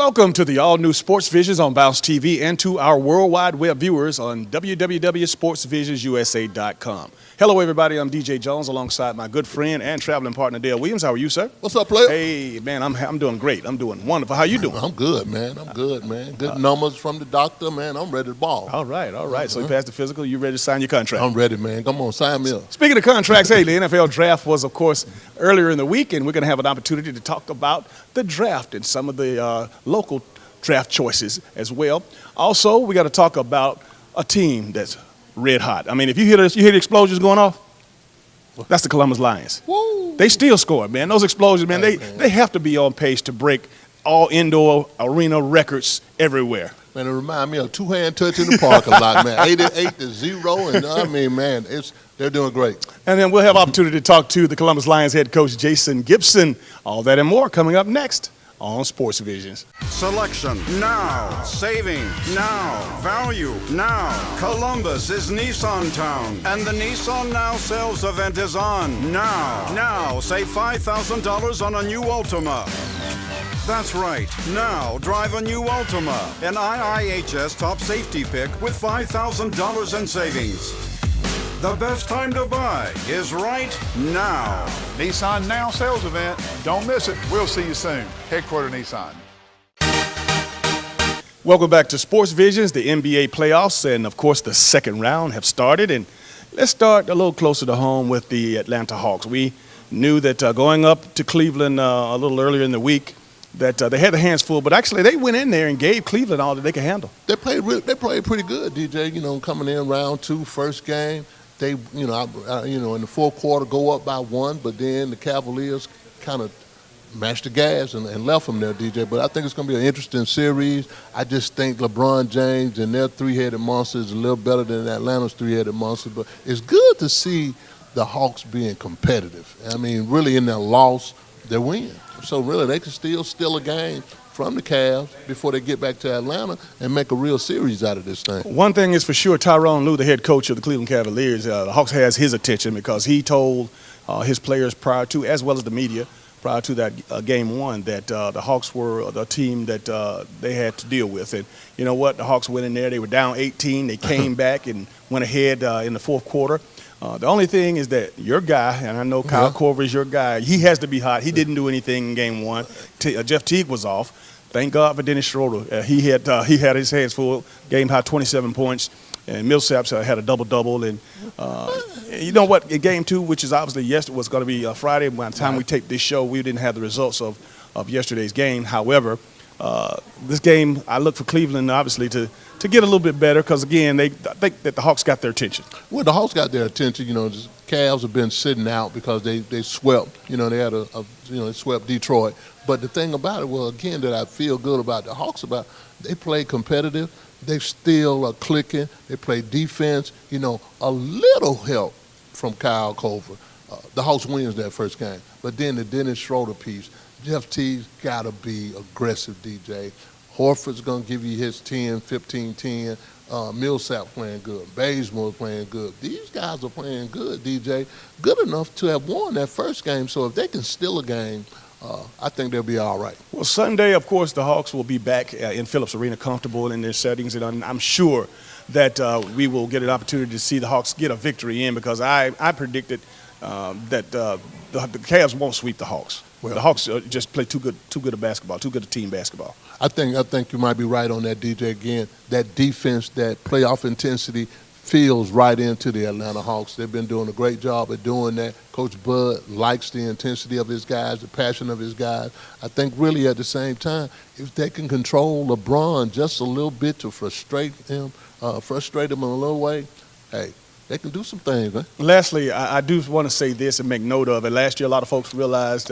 Welcome to the all-new Sports Visions on Bounce TV and to our worldwide web viewers on www.sportsvisionsusa.com. Hello, everybody. I'm DJ Jones alongside my good friend and traveling partner, Dale Williams. How are you, sir? What's up, player? Hey, man, I'm doing great. I'm doing wonderful. How you doing? I'm good, man. Good numbers from the doctor, man. I'm ready to ball. All right. So you passed the physical. You ready to sign your contract? I'm ready, man. Come on, sign me up. Speaking of contracts, hey, the NFL draft was, of course, earlier in the week, and we're going to have an opportunity to talk about the draft and some of the local draft choices as well. Also, we got to talk about a team that's red hot. I mean, if you hear this, you hear the explosions going off? That's the Columbus Lions. Woo. They still score, man. Those explosions, man, they have to be on pace to break all indoor arena records everywhere. Man, it reminds me of two-hand touch in the parking lot, man. 88-0, and I mean, man, they're doing great. And then we'll have opportunity to talk to the Columbus Lions head coach, Jason Gibson. All that and more coming up next on Sports Visions. Selection now, saving now, value now. Columbus is Nissan Town, and the Nissan Now sales event is on now. Now, save $5,000 on a new Altima. That's right. Now, drive a new Altima, an IIHS top safety pick with $5,000 in savings. The best time to buy is right now. Nissan Now sales event. Don't miss it. We'll see you soon. Headquarter Nissan. Welcome back to Sports Visions. The NBA playoffs and, of course, the second round have started. And let's start a little closer to home with the Atlanta Hawks. We knew that going up to Cleveland a little earlier in the week that they had their hands full, but actually they went in there and gave Cleveland all that they could handle. They played pretty good, DJ. You know, coming in round two, first game. They, in the fourth quarter go up by one, but then the Cavaliers kind of mashed the gas and left them there, DJ. But I think it's going to be an interesting series. I just think LeBron James and their three-headed monster is a little better than Atlanta's three-headed monster. But it's good to see the Hawks being competitive. I mean, really in their loss, they win. So really they can still steal a game from the Cavs before they get back to Atlanta and make a real series out of this thing. One thing is for sure, Tyronn Lue, the head coach of the Cleveland Cavaliers, the Hawks has his attention because he told his players prior to, as well as the media, prior to that game one, that the Hawks were the team that they had to deal with. And you know what? The Hawks went in there. They were down 18. They came back and went ahead in the fourth quarter. The only thing is that your guy, and I know Kyle Korver is your guy, he has to be hot. He didn't do anything in game one. Jeff Teague was off. Thank God for Dennis Schroeder. He had his hands full, game high 27 points, and Millsap had a double-double. And you know what? In game two, which is obviously yesterday, was going to be Friday. By the time we taped this show, we didn't have the results of yesterday's game. However, this game, I look for Cleveland, obviously, to get a little bit better because, again, I think that the Hawks got their attention. Well, the Hawks got their attention. You know, the Cavs have been sitting out because they swept. You know, they had they swept Detroit. But the thing about it, well, again, that I feel good about the Hawks about, they play competitive. They still are clicking. They play defense. You know, a little help from Kyle Korver. The Hawks wins that first game. But then the Dennis Schroeder piece, Jeff Teague's got to be aggressive, DJ. Horford's going to give you his 10, 15, 10. Millsap playing good. Bazemore playing good. These guys are playing good, DJ. Good enough to have won that first game. So if they can steal a game, I think they'll be all right. Well, Sunday, of course, the Hawks will be back in Phillips Arena, comfortable in their settings, and I'm sure that we will get an opportunity to see the Hawks get a victory in because I predicted that the Cavs won't sweep the Hawks. Well, the Hawks just play too good a basketball, too good a team basketball. I think you might be right on that, DJ. Again, that defense, that playoff intensity feels right into the Atlanta Hawks. They've been doing a great job at doing that. Coach Bud likes the intensity of his guys, the passion of his guys. I think really at the same time, if they can control LeBron just a little bit to frustrate him in a little way, hey, they can do some things, man. Lastly, I do want to say this and make note of it. Last year, a lot of folks realized,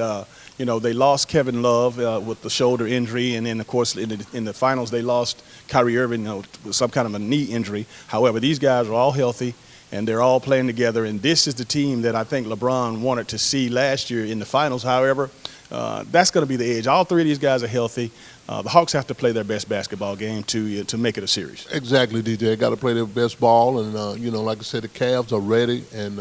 they lost Kevin Love with the shoulder injury, and then, of course, in the finals, they lost Kyrie Irving with some kind of a knee injury. However, these guys are all healthy, and they're all playing together, and this is the team that I think LeBron wanted to see last year in the finals. However, that's going to be the edge. All three of these guys are healthy. The Hawks have to play their best basketball game to make it a series. Exactly, DJ. Got to play their best ball, and like I said, the Cavs are ready, and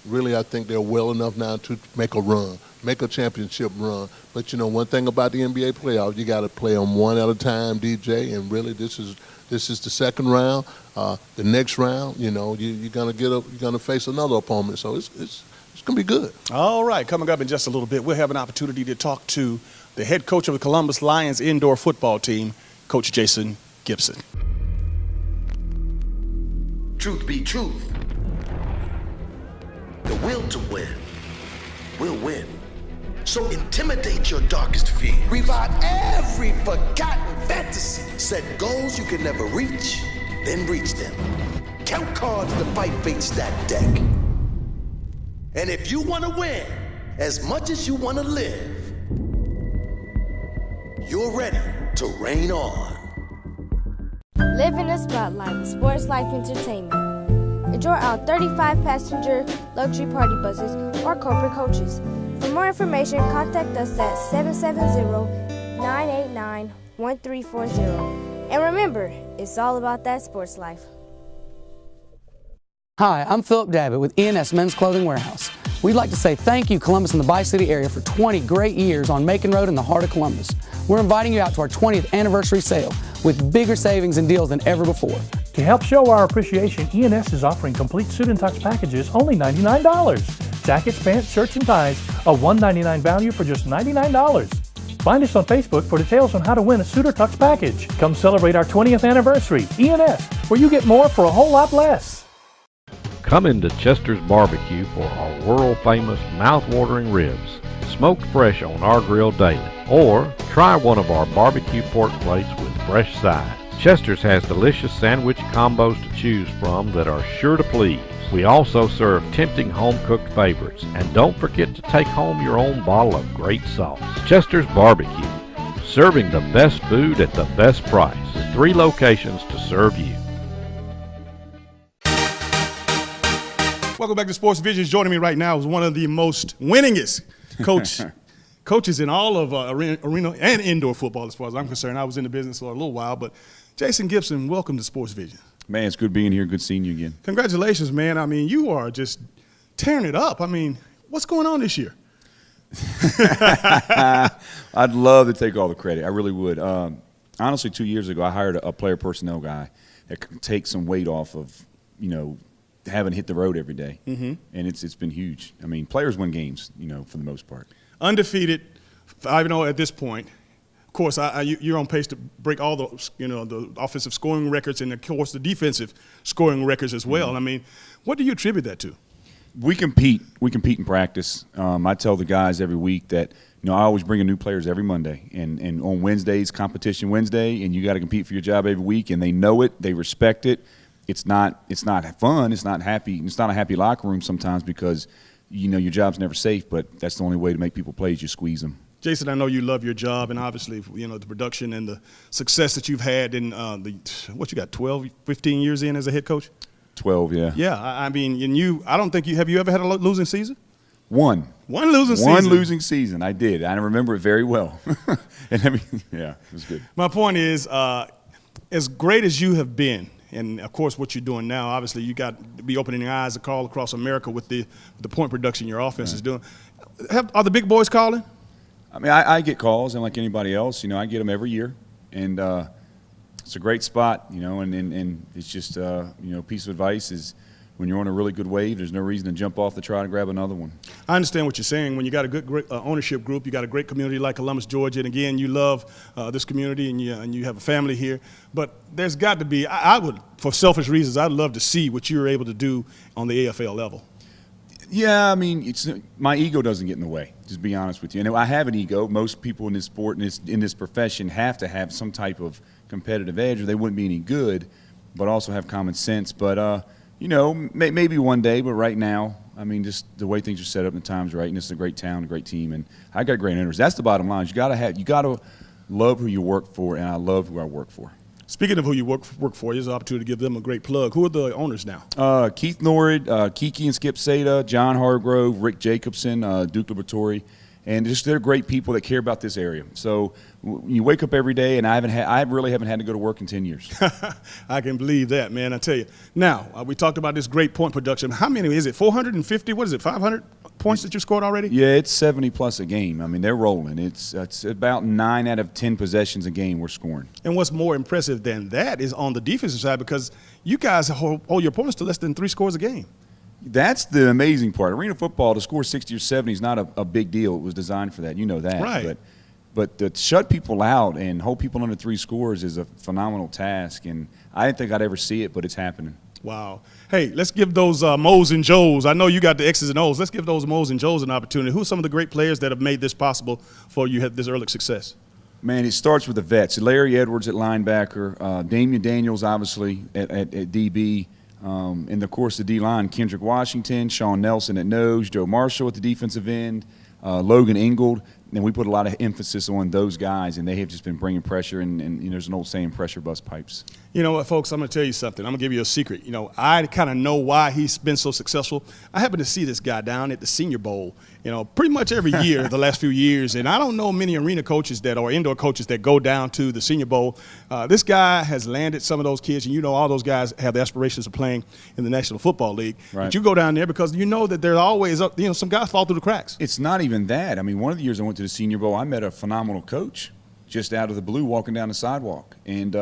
Really, I think they're well enough now to make a run, make a championship run. But, one thing about the NBA playoffs, you got to play them one at a time, DJ, and really this is the second round. The next round, you're going to face another opponent. So it's going to be good. All right, coming up in just a little bit, we'll have an opportunity to talk to the head coach of the Columbus Lions indoor football team, Coach Jason Gibson. Truth be truth. The will to win will win. So intimidate your darkest fear. Revive every forgotten fantasy. Set goals you can never reach, then reach them. Count cards to fight fate stack deck. And if you want to win as much as you want to live, you're ready to reign on. Live in the spotlight with Sports Life Entertainment. Enjoy our 35-passenger luxury party buses or corporate coaches. For more information, contact us at 770-989-1340. And remember, it's all about that sports life. Hi, I'm Philip Davitt with ENS Men's Clothing Warehouse. We'd like to say thank you, Columbus and the Bi-City area, for 20 great years on Macon Road in the heart of Columbus. We're inviting you out to our 20th anniversary sale with bigger savings and deals than ever before. To help show our appreciation, ENS is offering complete suit and tux packages only $99. Jackets, pants, shirts, and ties, a $199 value for just $99. Find us on Facebook for details on how to win a suit or tux package. Come celebrate our 20th anniversary. ENS, where you get more for a whole lot less. Come into Chester's Barbecue for our world-famous mouth-watering ribs, smoked fresh on our grill daily. Or try one of our barbecue pork plates with fresh sides. Chester's has delicious sandwich combos to choose from that are sure to please. We also serve tempting home-cooked favorites. And don't forget to take home your own bottle of great sauce. Chester's Barbecue, serving the best food at the best price. 3 locations to serve you. Welcome back to Sports Visions. Joining me right now is one of the most winningest coaches in all of arena and indoor football, as far as I'm concerned. I was in the business for a little while, but Jason Gibson, welcome to Sports Vision. Man, it's good being here. Good seeing you again. Congratulations, man. I mean, you are just tearing it up. I mean, what's going on this year? I'd love to take all the credit. I really would. Honestly, 2 years ago, I hired a player personnel guy that could take some weight off of, having hit the road every day. Mm-hmm. And it's been huge. I mean, players win games, for the most part. Undefeated, 5-0 at this point. Of course, you're on pace to break all the, the offensive scoring records and, of course, the defensive scoring records as well. Mm-hmm. I mean, what do you attribute that to? We compete. We compete in practice. I tell the guys every week that, I always bring in new players every Monday. And on Wednesdays, competition Wednesday, and you got to compete for your job every week. And they know it. They respect it. It's not fun. It's not happy. It's not a happy locker room sometimes because, your job's never safe. But that's the only way to make people play is you squeeze them. Jason, I know you love your job, and obviously, the production and the success that you've had in what you got, 12, 15 years in as a head coach? 12, yeah. Yeah, I mean, I don't think have you ever had a losing season? One losing season. One losing season. I did. I remember it very well. And it was good. My point is, as great as you have been, and of course what you're doing now, obviously you got to be opening your eyes all across America with the point production your offense is doing. Are the big boys calling? I mean, I get calls, and like anybody else, I get them every year, and it's a great spot, and it's just, piece of advice is when you're on a really good wave, there's no reason to jump off to try to grab another one. I understand what you're saying. When you got a great ownership group, you got a great community like Columbus, Georgia, and again, you love this community and you have a family here. But there's got to be, I would, for selfish reasons, I'd love to see what you're able to do on the AFL level. Yeah, I mean, my ego doesn't get in the way, just be honest with you. And I have an ego. Most people in this sport, in this profession, have to have some type of competitive edge or they wouldn't be any good, but also have common sense. But, maybe one day, but right now, I mean, just the way things are set up and the time's right, and it's a great town, a great team, and I got great owners. That's the bottom line. You got to love who you work for, and I love who I work for. Speaking of who you work for, here's an opportunity to give them a great plug. Who are the owners now? Keith Norrid, Kiki and Skip Seda, John Hargrove, Rick Jacobson, Duke Liberatore, And just they're great people that care about this area. So you wake up every day, and I really haven't had to go to work in 10 years. I can believe that, man. I tell you. Now, we talked about this great point production. How many is it? 450? What is it? 500 points that you scored already? Yeah, it's 70 plus a game. I mean, they're rolling. It's about 9 out of 10 possessions a game we're scoring. And what's more impressive than that is on the defensive side, because you guys hold your opponents to less than 3 scores a game. That's the amazing part. Arena football, to score 60 or 70 is not a big deal. It was designed for that. You know that. Right. But to shut people out and hold people under 3 scores is a phenomenal task. And I didn't think I'd ever see it, but it's happening. Wow. Hey, let's give those Mo's and Joes. I know you got the X's and O's. Let's give those Mo's and Joes an opportunity. Who are some of the great players that have made this possible for you have this early success? Man, it starts with the vets. Larry Edwards at linebacker, Damian Daniels, obviously, at DB. And, of course, the D-line, Kendrick Washington, Sean Nelson at nose, Joe Marshall at the defensive end, Logan Ingold. And we put a lot of emphasis on those guys, and they have just been bringing pressure. And you know, there's an old saying, pressure busts pipes. You know what, folks, I'm going to tell you something. I'm going to give you a secret. You know, I kind of know why he's been so successful. I happen to see this guy down at the Senior Bowl, you know, pretty much every year the last few years. And I don't know many arena coaches or indoor coaches that go down to the Senior Bowl. This guy has landed some of those kids, and you know all those guys have the aspirations of playing in the National Football League. Right. But you go down there because you know that there's always, you know, some guys fall through the cracks. It's not even that. I mean, one of the years I went to the Senior Bowl, I met a phenomenal coach just out of the blue walking down the sidewalk. And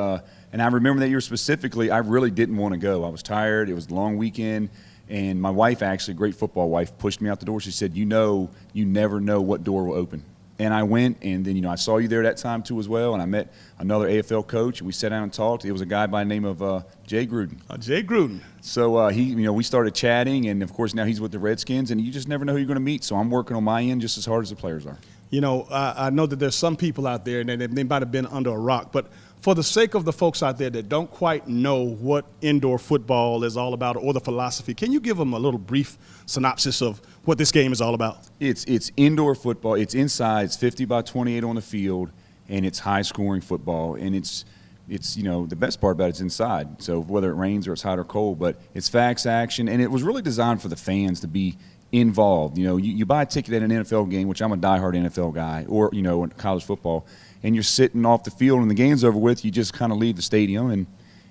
I remember that year specifically, I really didn't want to go. I was tired. It was a long weekend. And my wife, actually, a great football wife, pushed me out the door. She said, you never know what door will open. And I went, and then, you know, I saw you there that time, too, as well. And I met another AFL coach, and we sat down and talked. It was a guy by the name of Jay Gruden. Jay Gruden. So, we started chatting, and, of course, now he's with the Redskins, and you just never know who you're going to meet. So I'm working on my end just as hard as the players are. You know, I know that there's some people out there, and they might have been under a rock, but for the sake of the folks out there that don't quite know what indoor football is all about or the philosophy, can you give them a little brief synopsis of what this game is all about? It's indoor football. It's inside. It's 50 by 28 on the field, and it's high-scoring football. And it's you know, the best part about it's inside. So whether it rains or it's hot or cold, but it's fast action, and it was really designed for the fans to be involved. You know, you buy a ticket at an NFL game, which I'm a diehard NFL guy, or, you know, in college football, and you're sitting off the field and the game's over with, you just kind of leave the stadium. And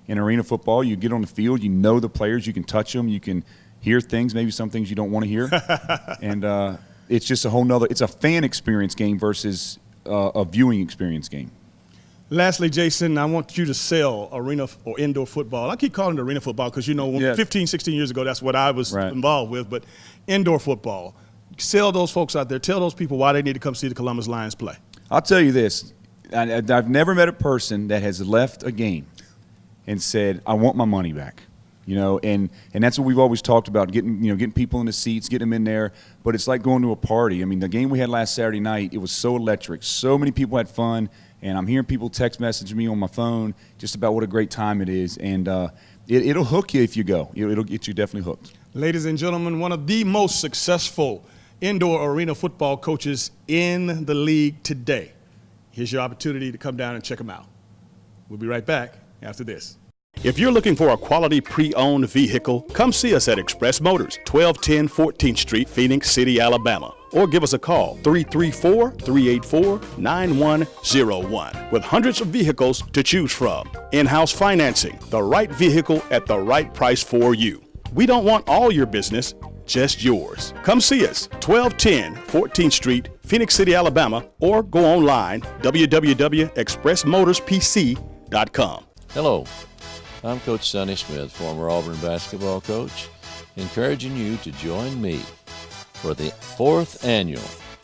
in arena football, you get on the field, you know the players, you can touch them, you can hear things, maybe some things you don't want to hear. And it's just a whole nother – it's a fan experience game versus a viewing experience game. Lastly, Jason, I want you to sell arena or indoor football. I keep calling it arena football because, you know, 15, 16 years ago, that's what I was involved with. But indoor football, sell those folks out there. Tell those people why they need to come see the Columbus Lions play. I'll tell you this. I've never met a person that has left a game and said, I want my money back. You know, and that's what we've always talked about, getting people in the seats, getting them in there. But it's like going to a party. I mean, the game we had last Saturday night, it was so electric. So many people had fun. And I'm hearing people text message me on my phone just about what a great time it is. And it'll hook you if you go. It'll get you definitely hooked. Ladies and gentlemen, one of the most successful indoor arena football coaches in the league today. Here's your opportunity to come down and check him out. We'll be right back after this. If you're looking for a quality pre-owned vehicle, come see us at Express Motors, 1210 14th Street, Phoenix City, Alabama. Or give us a call, 334-384-9101, with hundreds of vehicles to choose from. In-house financing, the right vehicle at the right price for you. We don't want all your business, just yours. Come see us, 1210 14th Street, Phoenix City, Alabama, or go online, www.expressmotorspc.com. Hello, I'm Coach Sonny Smith, former Auburn basketball coach, encouraging you to join me for the 4th annual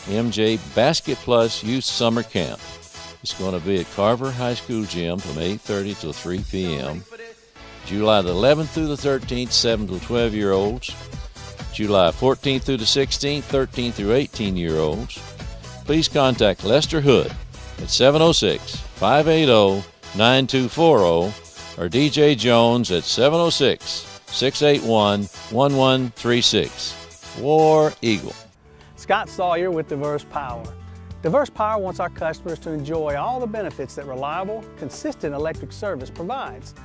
MJ Basket Plus Youth Summer Camp. It's going to be at Carver High School Gym from 8:30 till 3 p.m. July the 11th through the 13th, 7 to 12-year-olds. July 14th through the 16th, 13 through 18-year-olds. Please contact Lester Hood at 706-580-9240 or DJ Jones at 706-681-1136. War Eagle. Scott Sawyer with Diverse Power. Diverse Power wants our customers to enjoy all the benefits that reliable, consistent electric service provides.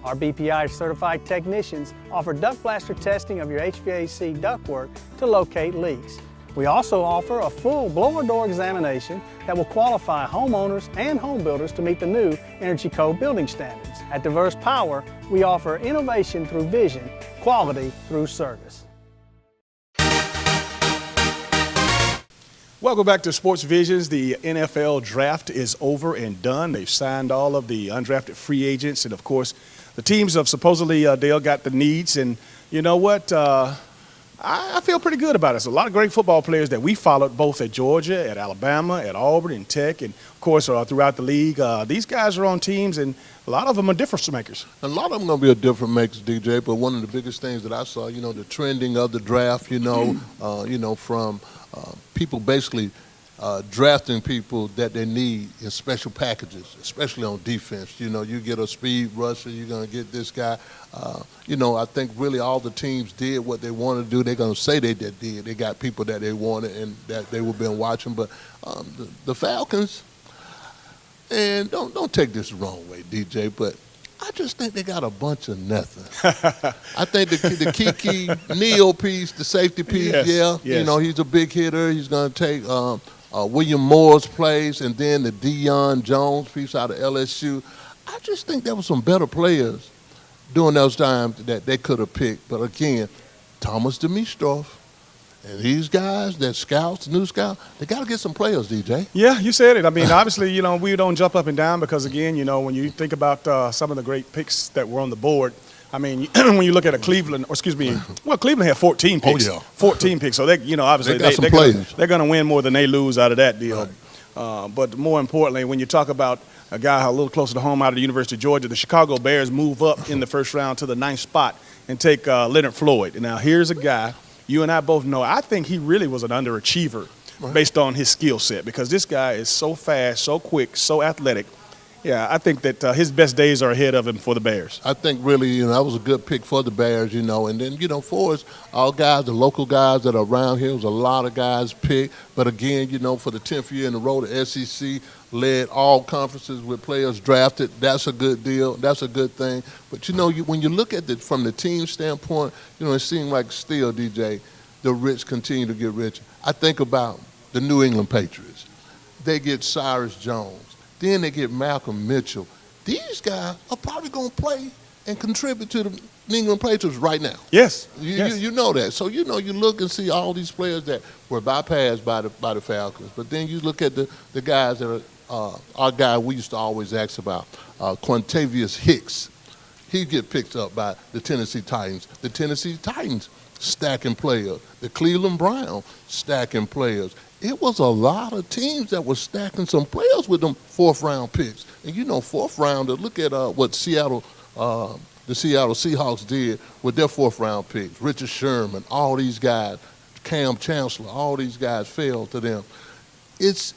Our BPI certified technicians offer duct blaster testing of your HVAC ductwork to locate leaks. We also offer a full blower door examination that will qualify homeowners and home builders to meet the new Energy Code building standards. At Diverse Power, we offer innovation through vision, quality through service. Welcome back to Sports Visions. The NFL draft is over and done. They've signed all of the undrafted free agents, and of course, the teams have supposedly Dale got the needs. And you know what? I feel pretty good about it. There's a lot of great football players that we followed both at Georgia, at Alabama, at Auburn, and Tech, and of course throughout the league. These guys are on teams, and a lot of them are difference makers. A lot of them going to be a different makers, DJ. But one of the biggest things that I saw, the trending of the draft, from people basically drafting people that they need in special packages, especially on defense. You get a speed rusher, you're going to get this guy. I think really all the teams did what they wanted to do. They're going to say they did. They got people that they wanted and that they were been watching. But the Falcons, and don't take this the wrong way, DJ, but I just think they got a bunch of nothing. I think the Kiki Neal piece, the safety piece, yes. He's a big hitter. He's going to take William Moore's place, and then the Deion Jones piece out of LSU. I just think there were some better players during those times that they could have picked. But again, Thomas Dimitrov and these guys, that scouts, new scouts, they got to get some players, DJ. Yeah, you said it. I mean, obviously, we don't jump up and down because, again, when you think about some of the great picks that were on the board, I mean, when you look at Cleveland had 14 picks. Oh, yeah. 14 picks. So, obviously, they're going to win more than they lose out of that deal. Right. But more importantly, when you talk about a guy a little closer to home out of the University of Georgia, the Chicago Bears move up in the first round to the 9th spot and take Leonard Floyd. And now here's a guy you and I both know. I think he really was an underachiever based on his skill set because this guy is so fast, so quick, so athletic. Yeah, I think that his best days are ahead of him for the Bears. I think really, that was a good pick for the Bears, and then, for us, all guys, the local guys that are around here, was a lot of guys picked. But again, for the 10th year in a row, the SEC led all conferences with players drafted. That's a good deal. That's a good thing. But, when you look at it from the team standpoint, it seems like still, DJ, the rich continue to get richer. I think about the New England Patriots. They get Cyrus Jones. Then they get Malcolm Mitchell. These guys are probably going to play and contribute to the New England Patriots right now. Yes. You know that. So, you look and see all these players that were bypassed by the Falcons. But then you look at the guys that are our guy we used to always ask about, Quintavious Hicks. He get picked up by the Tennessee Titans. The Tennessee Titans stacking players. The Cleveland Browns stacking players. It was a lot of teams that were stacking some players with them 4th-round picks. And, 4th-rounder, look at what the Seattle Seahawks did with their 4th-round picks. Richard Sherman, all these guys, Cam Chancellor, all these guys fell to them. It's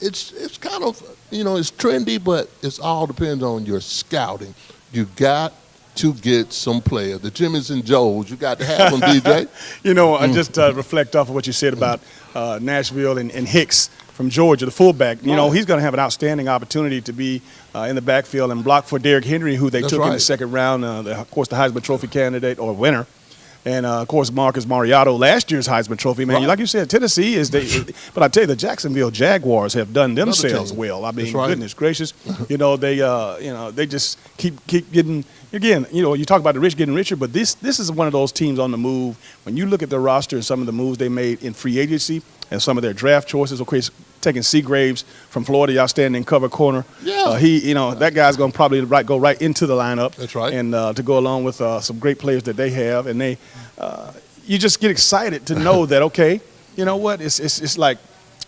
kind of, it's trendy, but it all depends on your scouting. You got to get some players. The Jimmys and Joes, you got to have them, DJ. I just reflect off of what you said about Nashville and Hicks from Georgia, the fullback. He's going to have an outstanding opportunity to be in the backfield and block for Derrick Henry, who they took in the 2nd round, of course, the Heisman Trophy candidate or winner. And, of course, Marcus Mariota, last year's Heisman Trophy. Man, like you said, Tennessee is but I tell you, the Jacksonville Jaguars have done themselves well. I mean, goodness gracious. They just keep getting – again, you talk about the rich getting richer, but this is one of those teams on the move. When you look at their roster and some of the moves they made in free agency and some of their draft choices, of course, taking Seagraves from Florida, outstanding cover corner. Yeah. That guy's going to probably go right into the lineup. That's right. And to go along with some great players that they have. And you just get excited to know that, okay, you know what, it's like,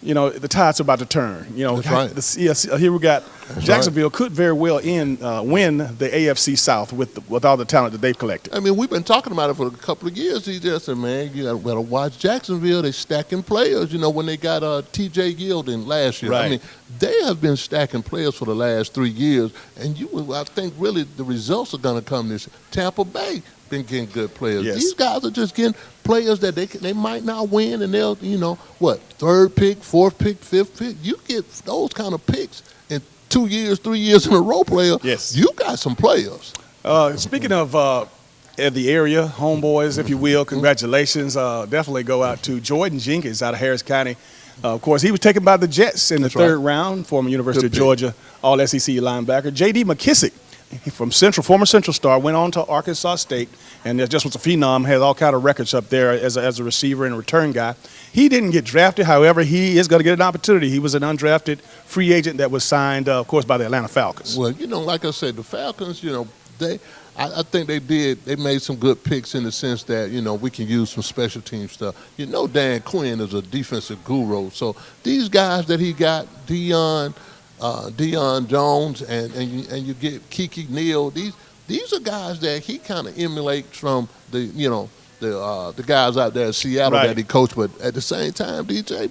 the tide's about to turn. That's right. Here we got Jacksonville could very well win the AFC South with all the talent that they've collected. I mean, we've been talking about it for a couple of years. He just said, man, you got to watch Jacksonville. They're stacking players. When they got T.J. Gilding last year. Right. I mean, they have been stacking players for the last 3 years. And I think really the results are going to come this year. Tampa Bay been getting good players. Yes. These guys are just getting players that they might not win, and they'll, 3rd pick, 4th pick, 5th pick. You get those kind of picks in 2 years, 3 years in a row, player. Yes. You got some players. Speaking of the area, homeboys, if you will. Congratulations. Definitely go out to Jordan Jenkins out of Harris County. Of course, he was taken by the Jets in the third round, former University of Georgia All-SEC linebacker. J.D. McKissick, former Central star, went on to Arkansas State, and just was a phenom, has all kind of records up there as a receiver and a return guy. He didn't get drafted. However, he is going to get an opportunity. He was an undrafted free agent that was signed, of course, by the Atlanta Falcons. Well, like I said, the Falcons, I think they made some good picks in the sense that, we can use some special team stuff. Dan Quinn is a defensive guru. So these guys that he got, Deion Jones, and you get Kiki Neal, these are guys that he kind of emulates from the guys out there in Seattle that he coached. But at the same time, DJ,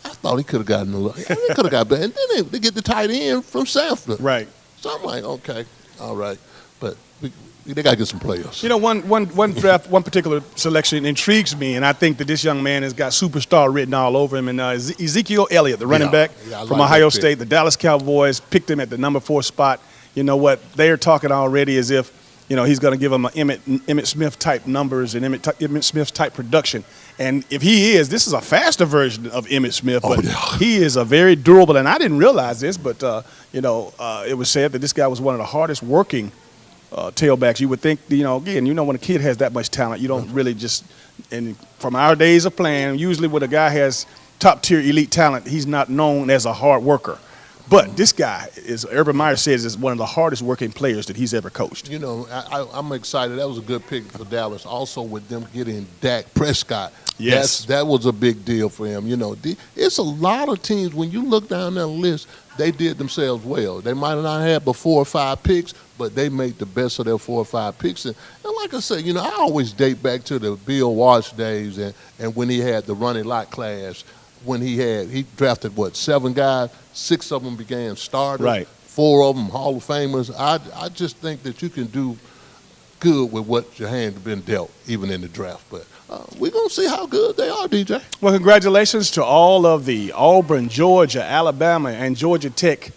I thought he could have gotten a little. He could have got better. And then they get the tight end from Sanford. Right. So I'm like, okay, all right. But they got to get some players. One draft, one particular selection intrigues me, and I think that this young man has got superstar written all over him. And Ezekiel Elliott, the running back from Ohio State, the Dallas Cowboys picked him at the number 4 spot. You know what? They're talking already as if, he's going to give him an Emmitt Smith type numbers and Emmitt Smith type production. And if he is, this is a faster version of Emmitt Smith, but he is a very durable. And I didn't realize this, but it was said that this guy was one of the hardest working tailbacks. You would think, again, when a kid has that much talent, you don't really just. And from our days of playing, usually when a guy has top tier elite talent, he's not known as a hard worker. But this guy, as Urban Meyer says, is one of the hardest working players that he's ever coached. I'm excited. That was a good pick for Dallas. Also, with them getting Dak Prescott. Yes. That was a big deal for him. It's a lot of teams, when you look down that list, they did themselves well. They might not have but 4 or 5 picks, but they made the best of their 4 or 5 picks. And like I said, I always date back to the Bill Walsh days and when he had the running lot class. When he drafted 7 guys, 6 of them became starters, right. 4 of them Hall of Famers. I just think that you can do good with what your hand has been dealt, even in the draft. But we're going to see how good they are, DJ. Well, congratulations to all of the Auburn, Georgia, Alabama, and Georgia Tech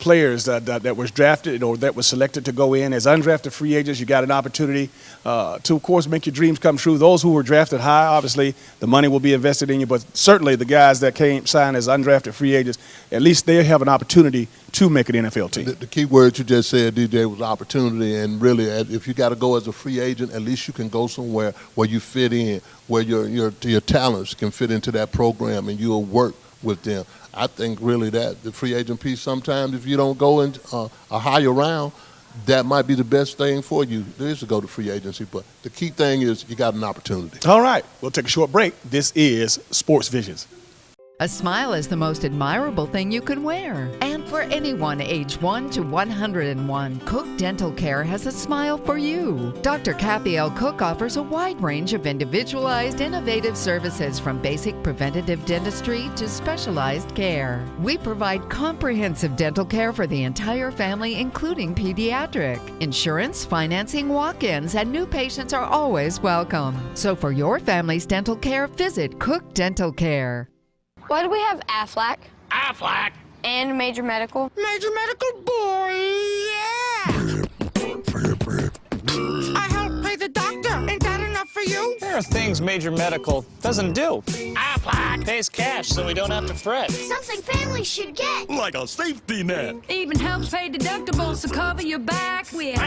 players that was drafted or that was selected to go in as undrafted free agents. You got an opportunity to, of course, make your dreams come true. Those who were drafted high, obviously, the money will be invested in you. But certainly the guys that came signed as undrafted free agents, at least they have an opportunity to make an NFL team. The key word you just said, DJ, was opportunity. And really, if you got to go as a free agent, at least you can go somewhere where you fit in, where your talents can fit into that program and you'll work with them. I think really that the free agent piece, sometimes if you don't go in a higher round, that might be the best thing for you. There is to go to free agency, but the key thing is you got an opportunity. All right, we'll take a short break. This is Sports Visions. A smile is the most admirable thing you can wear. And for anyone age 1 to 101, Cook Dental Care has a smile for you. Dr. Kathy L. Cook offers a wide range of individualized, innovative services from basic preventative dentistry to specialized care. We provide comprehensive dental care for the entire family, including pediatric. Insurance, financing, walk-ins, and new patients are always welcome. So for your family's dental care, visit Cook Dental Care. Why do we have Aflac? Aflac? And Major Medical? Major Medical, boy, yeah! I helped pay the doctor. Ain't that enough for you? There are things Major Medical doesn't do. Aflac pays cash so we don't have to fret. Something families should get. Like a safety net. Even helps pay deductibles to cover your back with.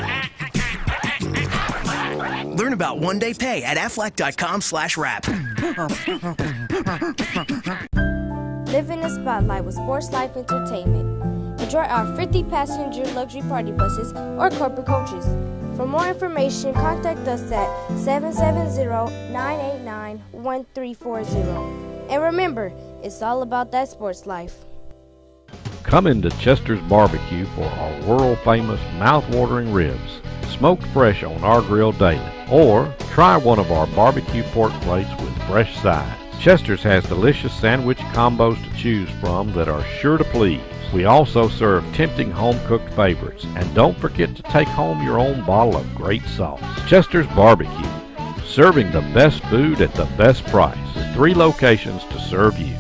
Learn about one-day pay at aflac.com/wrap. Live in the spotlight with Sports Life Entertainment. Enjoy our 50-passenger luxury party buses or corporate coaches. For more information, contact us at 770-989-1340. And remember, it's all about that sports life. Come into Chester's Barbecue for our world-famous mouth-watering ribs, smoked fresh on our grill daily. Or try one of our barbecue pork plates with fresh sides. Chester's has delicious sandwich combos to choose from that are sure to please. We also serve tempting home-cooked favorites. And don't forget to take home your own bottle of great sauce. Chester's Barbecue, serving the best food at the best price, with 3 locations to serve you.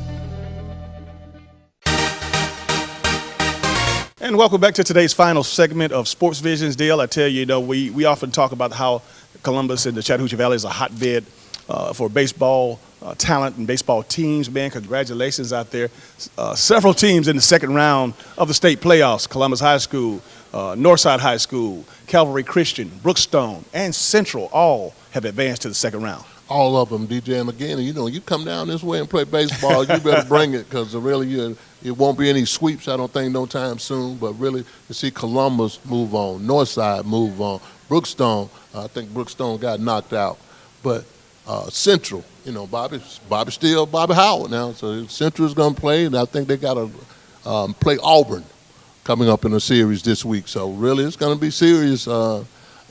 And welcome back to today's final segment of Sports Visions. Dale, I tell you, we often talk about how Columbus and the Chattahoochee Valley is a hotbed for baseball talent and baseball teams, man. Congratulations out there. Several teams in the second round of the state playoffs: Columbus High School, Northside High School, Calvary Christian, Brookstone, and Central all have advanced to the second round. All of them, DJ. And again, you know, you come down this way and play baseball, you better bring it, because really it won't be any sweeps, I don't think, no time soon. But really, to see Columbus move on, Northside move on, Brookstone, I think Brookstone got knocked out. But Central, you know, Bobby Steele, Bobby Howard now. So Central's going to play, and I think they got to play Auburn coming up in a series this week. So really, it's going to be serious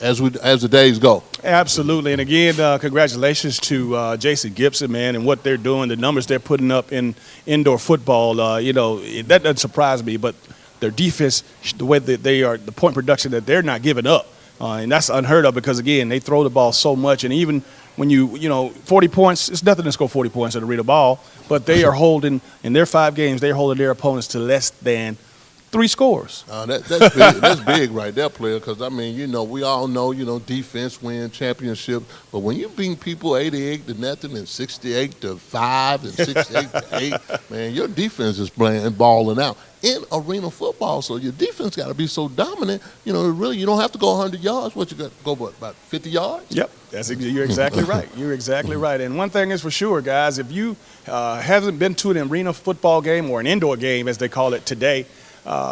as the days go. Absolutely. And again, congratulations to Jason Gibson, man, and what they're doing, the numbers they're putting up in indoor football. You know, that doesn't surprise me, but their defense, the way that they are, the point production that they're not giving up, and that's unheard of, because, again, they throw the ball so much. And even when you know, 40 points, it's nothing to score 40 points at Arena Ball, but they are holding, in their 5 games, they're holding their opponents to less than 3 scores. That's big. That's big right there, player, because, I mean, you know, we all know, you know, defense win championship, but when you beat people 88-0 and 68-5 and 68-8, man, your defense is playing, balling out in arena football. So your defense got to be so dominant, you know, really, you don't have to go 100 yards. What, you got to go, about 50 yards? Yep, you're exactly right. You're exactly right. And one thing is for sure, guys, if you haven't been to an arena football game, or an indoor game, as they call it today,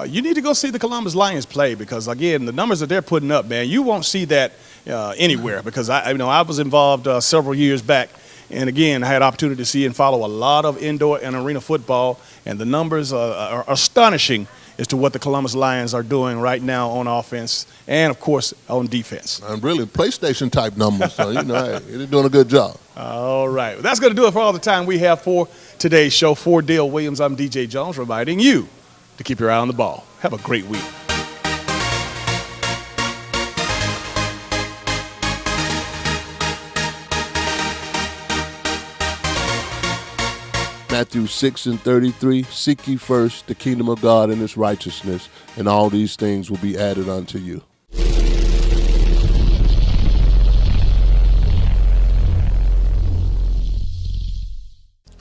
you need to go see the Columbus Lions play, because, again, the numbers that they're putting up, man, you won't see that anywhere, because I was involved several years back, and, again, I had opportunity to see and follow a lot of indoor and arena football, and the numbers are astonishing as to what the Columbus Lions are doing right now on offense and, of course, on defense. And really PlayStation-type numbers, so, you know, they're doing a good job. All right. Well, that's going to do it for all the time we have for today's show. For Dale Williams, I'm DJ Jones, reminding you to keep your eye on the ball. Have a great week. Matthew 6:33, seek ye first the kingdom of God and his righteousness, and all these things will be added unto you.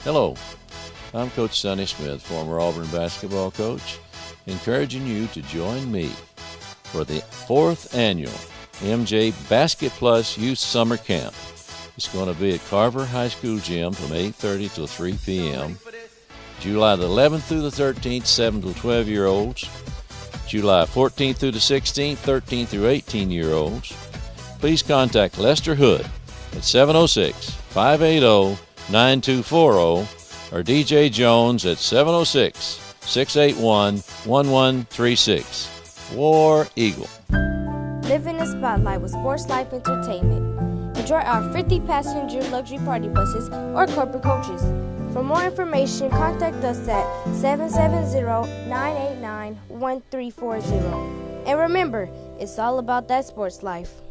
Hello, I'm Coach Sonny Smith, former Auburn basketball coach, encouraging you to join me for the 4th annual MJ Basket Plus Youth Summer Camp. It's going to be at Carver High School Gym from 8:30 till 3 p.m. July the 11th through the 13th, 7 to 12-year-olds. July 14th through the 16th, 13 through 18-year-olds. Please contact Lester Hood at 706-580-9240 or DJ Jones at 706-681-1136. War Eagle. Live in the spotlight with Sports Life Entertainment. Enjoy our 50-passenger luxury party buses or corporate coaches. For more information, contact us at 770-989-1340. And remember, it's all about that sports life.